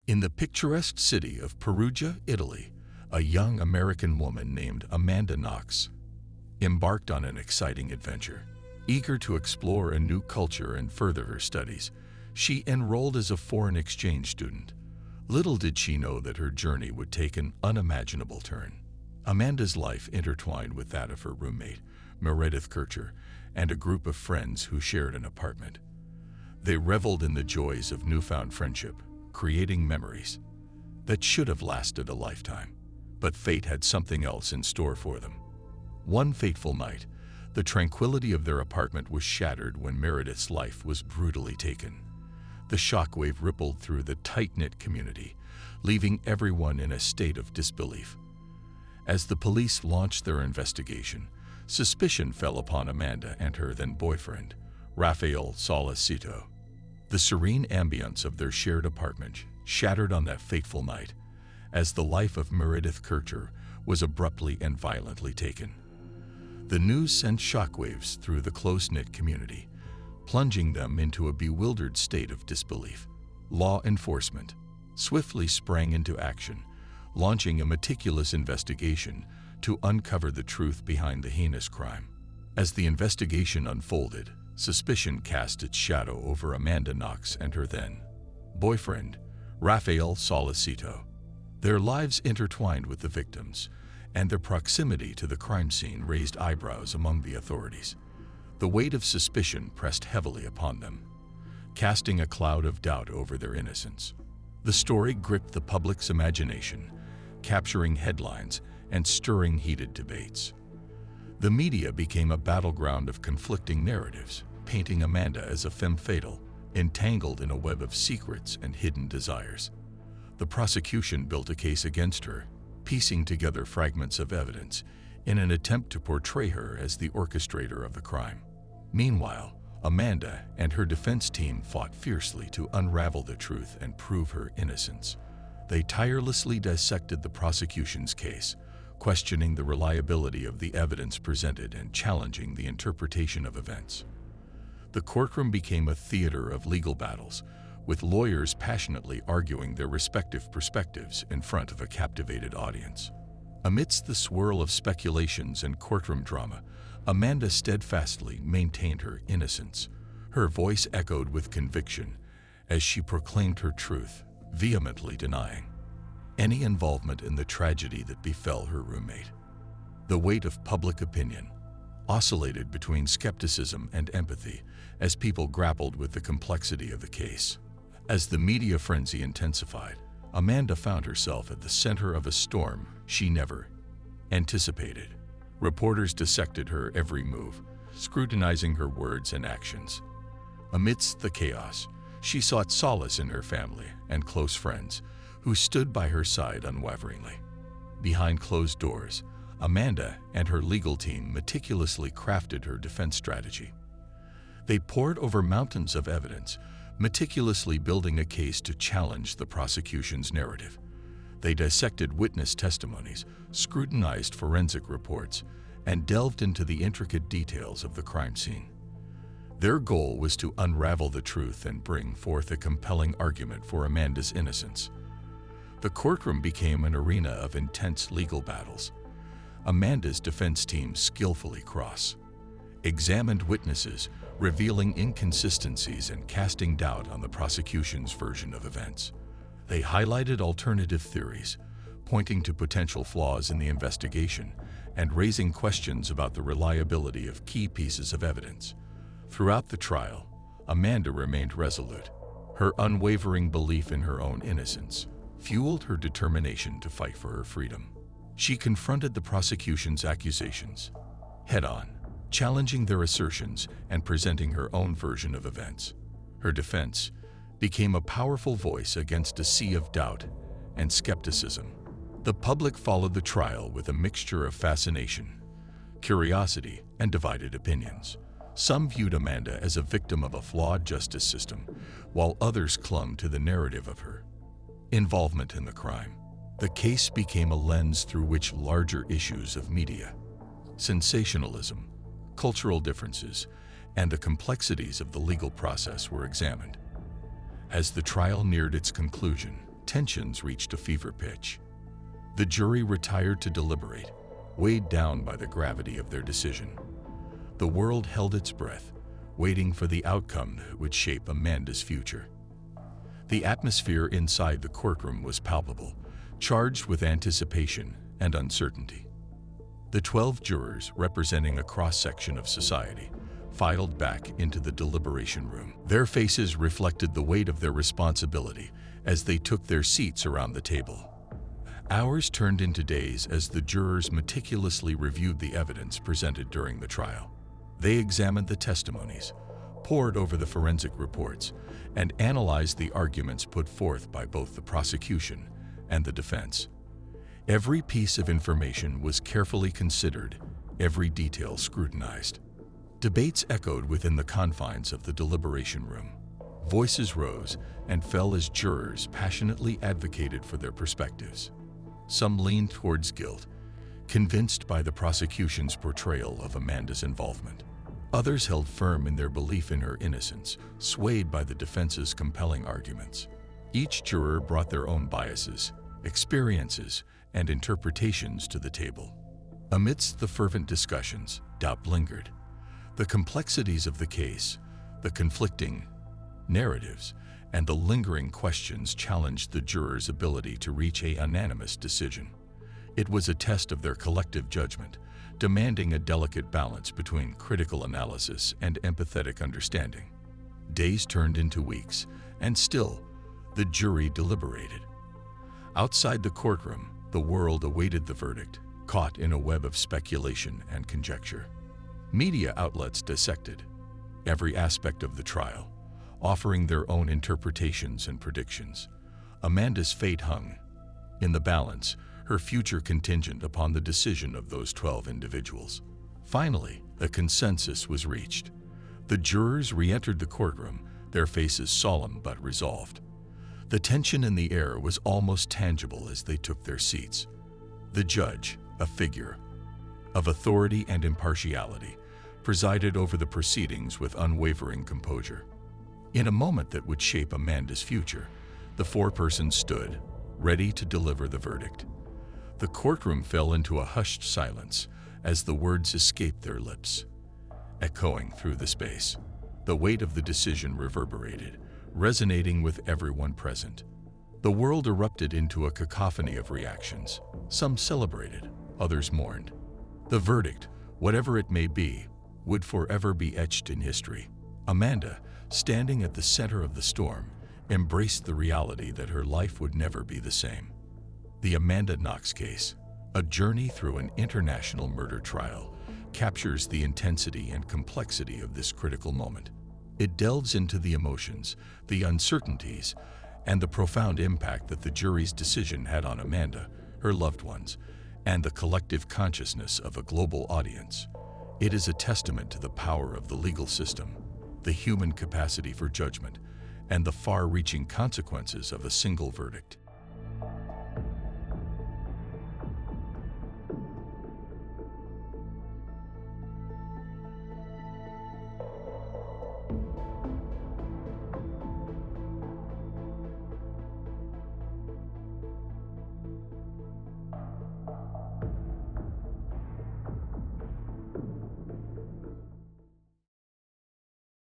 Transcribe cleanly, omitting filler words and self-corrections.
In the picturesque city of Perugia, Italy, a young American woman named Amanda Knox embarked on an exciting adventure. Eager to explore a new culture and further her studies, she enrolled as a foreign exchange student. Little did she know that her journey would take an unimaginable turn. Amanda's life intertwined with that of her roommate, Meredith Kircher, and a group of friends who shared an apartment. They reveled in the joys of newfound friendship, creating memories that should have lasted a lifetime. But fate had something else in store for them. One fateful night, the tranquility of their apartment was shattered when Meredith's life was brutally taken. The shockwave rippled through the tight-knit community, leaving everyone in a state of disbelief. As the police launched their investigation, suspicion fell upon Amanda and her then-boyfriend, Rafael Solicito. The serene ambience of their shared apartment shattered on that fateful night, as the life of Meredith Kircher was abruptly and violently taken. The news sent shockwaves through the close-knit community, plunging them into a bewildered state of disbelief. Law enforcement swiftly sprang into action, launching a meticulous investigation to uncover the truth behind the heinous crime. As the investigation unfolded, suspicion cast its shadow over Amanda Knox and her then-boyfriend, Rafael Solicito. Their lives intertwined with the victims, and their proximity to the crime scene raised eyebrows among the authorities. The weight of suspicion pressed heavily upon them, casting a cloud of doubt over their innocence. The story gripped the public's imagination, capturing headlines and stirring heated debates. The media became a battleground of conflicting narratives, painting Amanda as a femme fatale, entangled in a web of secrets and hidden desires. The prosecution built a case against her, piecing together fragments of evidence in an attempt to portray her as the orchestrator of the crime. Meanwhile, Amanda and her defense team fought fiercely to unravel the truth and prove her innocence. They tirelessly dissected the prosecution's case, questioning the reliability of the evidence presented and challenging the interpretation of events. The courtroom became a theater of legal battles, with lawyers passionately arguing their respective perspectives in front of a captivated audience. Amidst the swirl of speculations and courtroom drama, Amanda steadfastly maintained her innocence. Her voice echoed with conviction as she proclaimed her truth, vehemently denying any involvement in the tragedy that befell her roommate. The weight of public opinion oscillated between skepticism and empathy as people grappled with the complexity of the case. As the media frenzy intensified, Amanda found herself at the center of a storm she never anticipated. Reporters dissected her every move, scrutinizing her words and actions. Amidst the chaos, she sought solace in her family and close friends, who stood by her side unwaveringly. Behind closed doors, Amanda and her legal team meticulously crafted her defense strategy. They pored over mountains of evidence, meticulously building a case to challenge the prosecution's narrative. They dissected witness testimonies, scrutinized forensic reports, and delved into the intricate details of the crime scene. Their goal was to unravel the truth and bring forth a compelling argument for Amanda's innocence. The courtroom became an arena of intense legal battles. Amanda's defense team skillfully cross-examined witnesses, revealing inconsistencies and casting doubt on the prosecution's version of events. They highlighted alternative theories, pointing to potential flaws in the investigation and raising questions about the reliability of key pieces of evidence. Throughout the trial, Amanda remained resolute. Her unwavering belief in her own innocence fueled her determination to fight for her freedom. She confronted the prosecution's accusations head-on, challenging their assertions and presenting her own version of events. Her defense became a powerful voice against a sea of doubt and skepticism. The public followed the trial with a mixture of fascination, curiosity, and divided opinions. Some viewed Amanda as a victim of a flawed justice system, while others clung to the narrative of her involvement in the crime. The case became a lens through which larger issues of media, sensationalism, cultural differences, and the complexities of the legal process were examined. As the trial neared its conclusion, tensions reached a fever pitch. The jury retired to deliberate, weighed down by the gravity of their decision. The world held its breath, waiting for the outcome that would shape Amanda's future. The atmosphere inside the courtroom was palpable, charged with anticipation and uncertainty. The 12 jurors, representing a cross-section of society, filed back into the deliberation room. Their faces reflected the weight of their responsibility as they took their seats around the table. Hours turned into days as the jurors meticulously reviewed the evidence presented during the trial. They examined the testimonies, pored over the forensic reports, and analyzed the arguments put forth by both the prosecution and the defense. Every piece of information was carefully considered, every detail scrutinized. Debates echoed within the confines of the deliberation room. Voices rose and fell as jurors passionately advocated for their perspectives. Some leaned towards guilt, convinced by the prosecution's portrayal of Amanda's involvement. Others held firm in their belief in her innocence, swayed by the defense's compelling arguments. Each juror brought their own biases, experiences, and interpretations to the table. Amidst the fervent discussions, doubt lingered. The complexities of the case, the conflicting narratives, and the lingering questions challenged the jurors' ability to reach a unanimous decision. It was a test of their collective judgment, demanding a delicate balance between critical analysis and empathetic understanding. Days turned into weeks, and still, the jury deliberated. Outside the courtroom, the world awaited the verdict, caught in a web of speculation and conjecture. Media outlets dissected every aspect of the trial, offering their own interpretations and predictions. Amanda's fate hung in the balance, her future contingent upon the decision of those 12 individuals. Finally, a consensus was reached. The jurors re-entered the courtroom, their faces solemn but resolved. The tension in the air was almost tangible as they took their seats. The judge, a figure of authority and impartiality, presided over the proceedings with unwavering composure. In a moment that would shape Amanda's future, the foreperson stood, ready to deliver the verdict. The courtroom fell into a hushed silence as the words escaped their lips. Echoing through the space, the weight of the decision reverberated, resonating with everyone present. The world erupted into a cacophony of reactions. Some celebrated, others mourned. The verdict, whatever it may be, would forever be etched in history. Amanda, standing at the center of the storm, embraced the reality that her life would never be the same. The Amanda Knox case, a journey through an international murder trial, captures the intensity and complexity of this critical moment. It delves into the emotions, the uncertainties, and the profound impact that the jury's decision had on Amanda, her loved ones, and the collective consciousness of a global audience. It is a testament to the power of the legal system, the human capacity for judgment, and the far-reaching consequences of a single verdict.